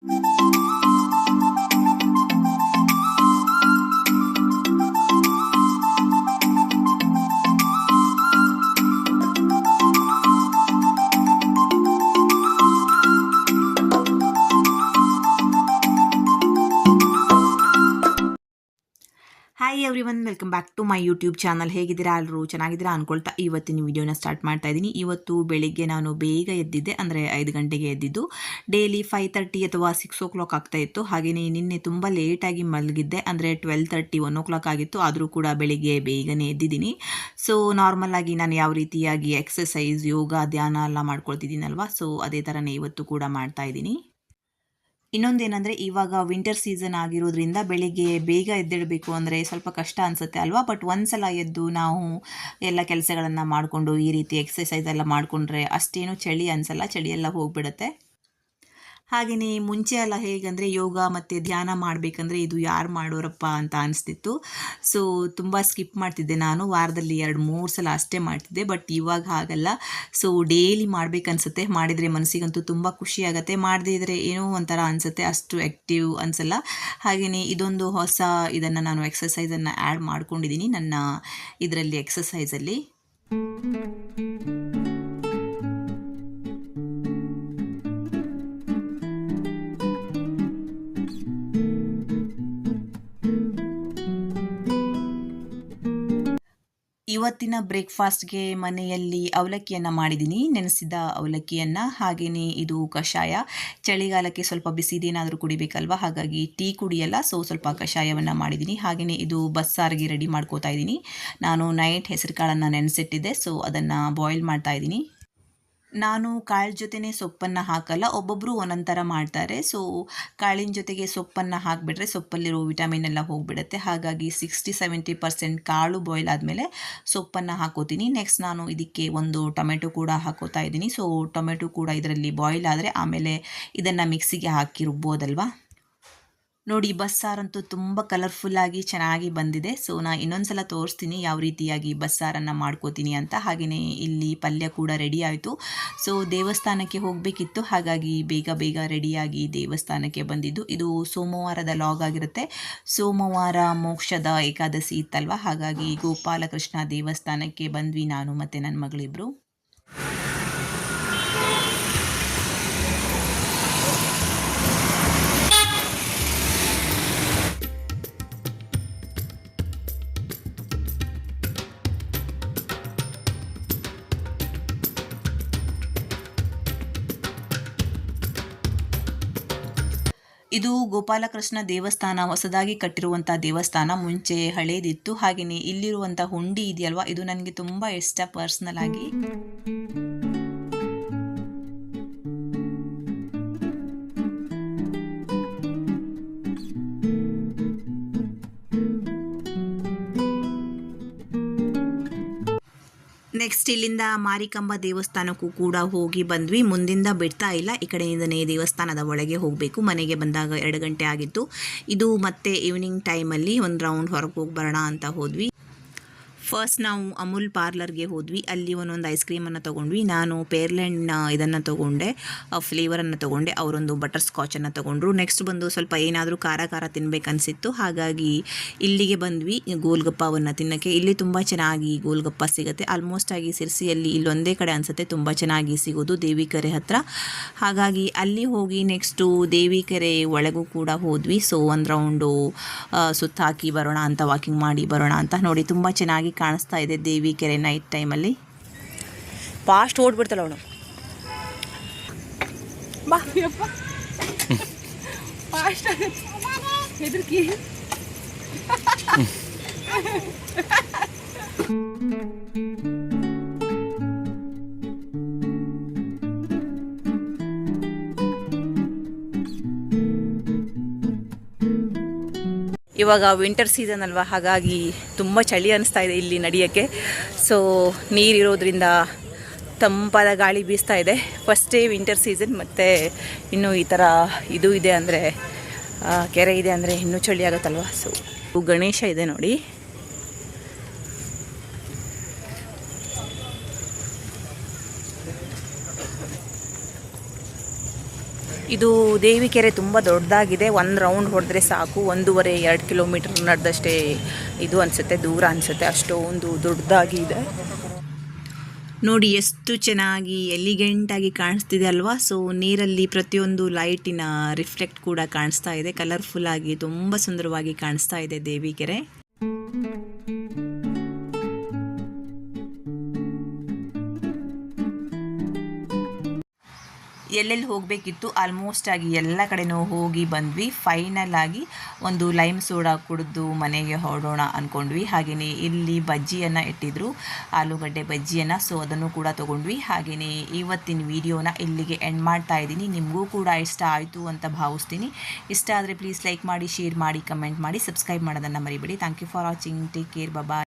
Hi everyone, welcome back to my YouTube channel. ಹೇಗಿದ್ದೀರಾ ಎಲ್ಲರೂ? ಚೆನ್ನಾಗಿದ್ದೀರಾ ಅನ್ಕೊಳ್ತಾ ಇವತ್ತಿನ ವಿಡಿಯೋನ ಸ್ಟಾರ್ಟ್ ಮಾಡ್ತಾ ಇದ್ದೀನಿ. ಇವತ್ತು ಬೆಳಿಗ್ಗೆ ನಾನು ಬೇಗ ಎದ್ದಿದ್ದೆ, ಅಂದರೆ 5 ಗಂಟೆಗೆ ಎದ್ದಿದ್ದು. ಡೈಲಿ 5:30 ಅಥವಾ 6 o'clock ಆಗ್ತಾ ಇತ್ತು. ಹಾಗೆಯೇ ನಿನ್ನೆ ತುಂಬ ಲೇಟಾಗಿ ಮಲಗಿದ್ದೆ, ಅಂದರೆ 12:30 1 o'clock ಆಗಿತ್ತು. ಆದರೂ ಕೂಡ ಬೆಳಿಗ್ಗೆ ಬೇಗನೆ ಎದ್ದಿದ್ದೀನಿ. ಸೊ ನಾರ್ಮಲ್ ಆಗಿ ನಾನು ಯಾವ ರೀತಿಯಾಗಿ ಎಕ್ಸಸೈಸ್, ಯೋಗ, ಧ್ಯಾನ ಎಲ್ಲ ಮಾಡ್ಕೊಳ್ತಿದ್ದೀನಲ್ವಾ, ಸೊ ಅದೇ ಥರನೇ ಇವತ್ತು ಕೂಡ ಮಾಡ್ತಾ ಇದ್ದೀನಿ. ಇನ್ನೊಂದೇನೆಂದರೆ, ಇವಾಗ ವಿಂಟರ್ ಸೀಸನ್ ಆಗಿರೋದ್ರಿಂದ ಬೆಳಿಗ್ಗೆ ಬೇಗ ಎದ್ದೇಳಬೇಕು ಅಂದರೆ ಸ್ವಲ್ಪ ಕಷ್ಟ ಅನಿಸುತ್ತೆ ಅಲ್ವಾ. ಬಟ್ ಒಂದ್ಸಲ ಎದ್ದು ನಾವು ಎಲ್ಲ ಕೆಲಸಗಳನ್ನು ಮಾಡಿಕೊಂಡು ಈ ರೀತಿ ಎಕ್ಸಸೈಸ್ ಎಲ್ಲ ಮಾಡಿಕೊಂಡ್ರೆ ಅಷ್ಟೇನು ಚಳಿ ಅನಿಸಲ್ಲ, ಚಳಿ ಎಲ್ಲ ಹೋಗಿಬಿಡುತ್ತೆ. ಹಾಗೆಯೇ ಮುಂಚೆ ಎಲ್ಲ ಹೇಗಂದರೆ ಯೋಗ ಮತ್ತು ಧ್ಯಾನ ಮಾಡಬೇಕಂದ್ರೆ ಇದು ಯಾರು ಮಾಡೋರಪ್ಪ ಅಂತ ಅನಿಸ್ತಿತ್ತು. ಸೊ ತುಂಬ ಸ್ಕಿಪ್ ಮಾಡ್ತಿದ್ದೆ ನಾನು, ವಾರದಲ್ಲಿ 2-3 ಸಲ ಅಷ್ಟೇ ಮಾಡ್ತಿದ್ದೆ. ಬಟ್ ಇವಾಗ ಹಾಗಲ್ಲ. ಸೊ ಡೈಲಿ ಮಾಡಬೇಕನ್ಸುತ್ತೆ. ಮಾಡಿದರೆ ಮನಸ್ಸಿಗಂತೂ ತುಂಬ ಖುಷಿ ಆಗುತ್ತೆ, ಮಾಡದೇ ಇದ್ದರೆ ಏನೋ ಒಂಥರ ಅನಿಸುತ್ತೆ, ಅಷ್ಟು ಆ್ಯಕ್ಟಿವ್ ಅನಿಸಲ್ಲ. ಹಾಗೆಯೇ ಇದೊಂದು ಹೊಸ ಇದನ್ನು ನಾನು ಎಕ್ಸಸೈಸನ್ನು ಆ್ಯಡ್ ಮಾಡ್ಕೊಂಡಿದ್ದೀನಿ ನನ್ನ ಇದರಲ್ಲಿ ಎಕ್ಸಸೈಸಲ್ಲಿ. ಇವತ್ತಿನ ಬ್ರೇಕ್ಫಾಸ್ಟ್ಗೆ ಮನೆಯಲ್ಲಿ ಅವಲಕ್ಕಿಯನ್ನು ಮಾಡಿದ್ದೀನಿ, ನೆನೆಸಿದ ಅವಲಕ್ಕಿಯನ್ನು. ಹಾಗೆಯೇ ಇದು ಕಷಾಯ. ಚಳಿಗಾಲಕ್ಕೆ ಸ್ವಲ್ಪ ಬಿಸಿದೇನಾದರೂ ಕುಡಿಬೇಕಲ್ವ, ಹಾಗಾಗಿ ಟೀ ಕುಡಿಯಲ್ಲ, ಸೊ ಸ್ವಲ್ಪ ಕಷಾಯವನ್ನು ಮಾಡಿದ್ದೀನಿ. ಹಾಗೆಯೇ ಇದು ಬಸ್ಸಾರಿಗೆ ರೆಡಿ ಮಾಡ್ಕೋತಾ ಇದ್ದೀನಿ. ನಾನು ನೈಟ್ ಹೆಸರು ಕಾಳನ್ನು ನೆನೆಸಿಟ್ಟಿದ್ದೆ, ಸೊ ಅದನ್ನು ಬಾಯ್ಲ್ ಮಾಡ್ತಾ ಇದ್ದೀನಿ. ನಾನು ಕಾಳು ಜೊತೆನೇ ಸೊಪ್ಪನ್ನು ಹಾಕಲ್ಲ, ಒಬ್ಬೊಬ್ಬರು ಒಂದೊಂದು ಥರ ಮಾಡ್ತಾರೆ. ಸೊ ಕಾಳಿನ ಜೊತೆಗೆ ಸೊಪ್ಪನ್ನು ಹಾಕಿಬಿಟ್ರೆ ಸೊಪ್ಪಲ್ಲಿರೋ ವಿಟಮಿನ್ ಎಲ್ಲ ಹೋಗಿಬಿಡುತ್ತೆ. ಹಾಗಾಗಿ 60-70% ಕಾಳು ಬಾಯ್ಲ್ ಆದಮೇಲೆ ಸೊಪ್ಪನ್ನು ಹಾಕೋತೀನಿ. ನೆಕ್ಸ್ಟ್ ನಾನು ಇದಕ್ಕೆ ಒಂದು ಟೊಮೆಟೊ ಕೂಡ ಹಾಕೋತಾ ಇದ್ದೀನಿ. ಸೊ ಟೊಮೆಟೊ ಕೂಡ ಇದರಲ್ಲಿ ಬಾಯ್ಲ್ ಆದರೆ ಆಮೇಲೆ ಇದನ್ನು ಮಿಕ್ಸಿಗೆ ಹಾಕಿ ರುಬ್ಬೋದಲ್ವಾ. ನೋಡಿ, ಬಸ್ಸಾರಂತೂ ತುಂಬ ಕಲರ್ಫುಲ್ಲಾಗಿ ಚೆನ್ನಾಗಿ ಬಂದಿದೆ. ಸೊ ನಾನು ಇನ್ನೊಂದು ಸಲ ತೋರಿಸ್ತೀನಿ ಯಾವ ರೀತಿಯಾಗಿ ಬಸ್ಸಾರನ್ನು ಮಾಡ್ಕೋತೀನಿ ಅಂತ. ಹಾಗೆಯೇ ಇಲ್ಲಿ ಪಲ್ಯ ಕೂಡ ರೆಡಿ ಆಯಿತು. ಸೊ ದೇವಸ್ಥಾನಕ್ಕೆ ಹೋಗಬೇಕಿತ್ತು, ಹಾಗಾಗಿ ಬೇಗ ಬೇಗ ರೆಡಿಯಾಗಿ ದೇವಸ್ಥಾನಕ್ಕೆ ಬಂದಿದ್ದು. ಇದು ಸೋಮವಾರದ ಲಾಗ್ ಆಗಿರುತ್ತೆ. ಸೋಮವಾರ ಮೋಕ್ಷದ ಏಕಾದಶಿ ಇತ್ತಲ್ವ, ಹಾಗಾಗಿ ಗೋಪಾಲಕೃಷ್ಣ ದೇವಸ್ಥಾನಕ್ಕೆ ಬಂದ್ವಿ ನಾನು ಮತ್ತು ನನ್ನ ಮಗಳಿಬ್ಬರು. ಇದು ಗೋಪಾಲಕೃಷ್ಣ ದೇವಸ್ಥಾನ, ಹೊಸದಾಗಿ ಕಟ್ಟಿರುವಂಥ ದೇವಸ್ಥಾನ. ಮುಂಚೆ ಹಳೇದಿತ್ತು. ಹಾಗೆಯೇ ಇಲ್ಲಿರುವಂಥ ಹುಂಡಿ ಇದೆಯಲ್ವ, ಇದು ನನಗೆ ತುಂಬ ಇಷ್ಟ ಪರ್ಸ್ನಲ್ ಆಗಿ. ನೆಕ್ಸ್ಟ್ ಇಲ್ಲಿಂದ ಮಾರಿಕಾಂಬಾ ದೇವಸ್ಥಾನಕ್ಕೂ ಕೂಡ ಹೋಗಿ ಬಂದ್ವಿ. ಮುಂದಿಂದ ಬಿಡ್ತಾ ಇಲ್ಲ, ಈ ಕಡೆಯಿಂದನೇ ದೇವಸ್ಥಾನದ ಒಳಗೆ ಹೋಗಬೇಕು. ಮನೆಗೆ ಬಂದಾಗ 2 ಗಂಟೆ ಆಗಿತ್ತು. ಇದು ಮತ್ತೆ ಈವ್ನಿಂಗ್ ಟೈಮಲ್ಲಿ ಒಂದು ರೌಂಡ್ ಹೊರಗೆ ಹೋಗಿ ಬರೋಣ ಅಂತ ಹೋದ್ವಿ. ಫಸ್ಟ್ ನಾವು ಅಮೂಲ್ ಪಾರ್ಲರ್ಗೆ ಹೋದ್ವಿ. ಅಲ್ಲಿ ಒಂದೊಂದು ಐಸ್ ಕ್ರೀಮನ್ನು ತೊಗೊಂಡ್ವಿ. ನಾನು ಪೇರ್ಲೆಂಡ್ ಇದನ್ನು ತೊಗೊಂಡೆ, ಫ್ಲೇವರನ್ನು ತೊಗೊಂಡೆ. ಅವರೊಂದು ಬಟರ್ ಸ್ಕಾಚನ್ನು ತೊಗೊಂಡ್ರು. ನೆಕ್ಸ್ಟ್ ಬಂದು ಸ್ವಲ್ಪ ಏನಾದರೂ ಖಾರ ಖಾರ ತಿನ್ನಬೇಕನ್ಸಿತ್ತು, ಹಾಗಾಗಿ ಇಲ್ಲಿಗೆ ಬಂದ್ವಿ ಗೋಲ್ಗಪ್ಪವನ್ನು ತಿನ್ನೋಕ್ಕೆ. ಇಲ್ಲಿ ತುಂಬ ಚೆನ್ನಾಗಿ ಗೋಲ್ಗಪ್ಪ ಸಿಗುತ್ತೆ. ಆಲ್ಮೋಸ್ಟ್ ಆಗಿ ಸಿರ್ಸಿಯಲ್ಲಿ ಇಲ್ಲೊಂದೇ ಕಡೆ ಅನಿಸುತ್ತೆ ತುಂಬ ಚೆನ್ನಾಗಿ ಸಿಗೋದು, ದೇವಿಕೆರೆ ಹತ್ತಿರ. ಹಾಗಾಗಿ ಅಲ್ಲಿ ಹೋಗಿ ನೆಕ್ಸ್ಟು ದೇವಿಕೆರೆ ಒಳಗೂ ಕೂಡ ಹೋದ್ವಿ. ಸೊ ಒಂದು ರೌಂಡು ಸುತ್ತ ಹಾಕಿ ಬರೋಣ ಅಂತ, ವಾಕಿಂಗ್ ಮಾಡಿ ಬರೋಣ ಅಂತ. ನೋಡಿ, ತುಂಬ ಚೆನ್ನಾಗಿ ಕಾಣಿಸ್ತಾ ಇದೆ ದೇವಿಕೆರೆ ನೈಟ್ ಟೈಮಲ್ಲಿ. ಫಾಸ್ಟ್ ಓಡ್ಬಿಡ್ತಾಳೆ ಅವಳು. ಇವಾಗ ವಿಂಟರ್ ಸೀಸನ್ ಅಲ್ವಾ, ಹಾಗಾಗಿ ತುಂಬ ಚಳಿ ಅನ್ನಿಸ್ತಾ ಇದೆ ಇಲ್ಲಿ ನಡೆಯೋಕ್ಕೆ. ಸೊ ನೀರಿರೋದ್ರಿಂದ ತಂಪಾದ ಗಾಳಿ ಬೀಸ್ತಾ ಇದೆ. ಫಸ್ಟೇ ವಿಂಟರ್ ಸೀಸನ್, ಮತ್ತು ಇನ್ನೂ ಈ ಥರ ಇದು ಇದೆ ಅಂದರೆ, ಕೆರೆ ಇದೆ ಅಂದರೆ ಇನ್ನೂ ಚಳಿ ಆಗುತ್ತಲ್ವ. ಸೊ ಗಣೇಶ ಇದೆ ನೋಡಿ. ಇದು ದೇವಿಕೆರೆ ತುಂಬ ದೊಡ್ಡದಾಗಿದೆ. ಒಂದು ರೌಂಡ್ ಹೊಡೆದ್ರೆ ಸಾಕು, 1.5-2 ಕಿಲೋಮೀಟರ್ ನಡೆದಷ್ಟೇ ಇದು ಅನಿಸುತ್ತೆ, ದೂರ ಅನಿಸುತ್ತೆ, ಅಷ್ಟೊಂದು ದೊಡ್ಡದಾಗಿದೆ. ನೋಡಿ ಎಷ್ಟು ಚೆನ್ನಾಗಿ ಎಲಿಗೆಂಟಾಗಿ ಕಾಣಿಸ್ತಿದೆ ಅಲ್ವಾ. ಸೊ ನೀರಲ್ಲಿ ಪ್ರತಿಯೊಂದು ಲೈಟಿನ ರಿಫ್ಲೆಕ್ಟ್ ಕೂಡ ಕಾಣಿಸ್ತಾ ಇದೆ, ಕಲರ್ಫುಲ್ ಆಗಿ ತುಂಬ ಸುಂದರವಾಗಿ ಕಾಣಿಸ್ತಾ ಇದೆ ದೇವಿಕೆರೆ. ಎಲ್ಲೆಲ್ಲಿ ಹೋಗಬೇಕಿತ್ತು ಆಲ್ಮೋಸ್ಟ್ ಆಗಿ ಎಲ್ಲ ಕಡೆನೂ ಹೋಗಿ ಬಂದ್ವಿ. ಫೈನಲ್ ಆಗಿ ಒಂದು ಲೈಮ್ ಸೋಡಾ ಕುಡಿದು ಮನೆಗೆ ಹೊರಡೋಣ ಅಂದ್ಕೊಂಡ್ವಿ. ಹಾಗೆಯೇ ಇಲ್ಲಿ ಬಜ್ಜಿಯನ್ನು ಇಟ್ಟಿದ್ರು, ಆಲೂಗಡ್ಡೆ ಬಜ್ಜಿಯನ್ನು, ಸೊ ಅದನ್ನು ಕೂಡ ತೊಗೊಂಡ್ವಿ. ಹಾಗೆಯೇ ಇವತ್ತಿನ ವಿಡಿಯೋನ ಇಲ್ಲಿಗೆ ಎಂಡ್ ಮಾಡ್ತಾ ಇದ್ದೀನಿ. ನಿಮಗೂ ಕೂಡ ಇಷ್ಟ ಆಯಿತು ಅಂತ ಭಾವಿಸ್ತೀನಿ. ಇಷ್ಟ ಆದರೆ ಪ್ಲೀಸ್ ಲೈಕ್ ಮಾಡಿ, ಶೇರ್ ಮಾಡಿ, ಕಮೆಂಟ್ ಮಾಡಿ, ಸಬ್ಸ್ಕ್ರೈಬ್ ಮಾಡೋದನ್ನು ಮರಿಬೇಡಿ. Thank you for watching. Take care, bye.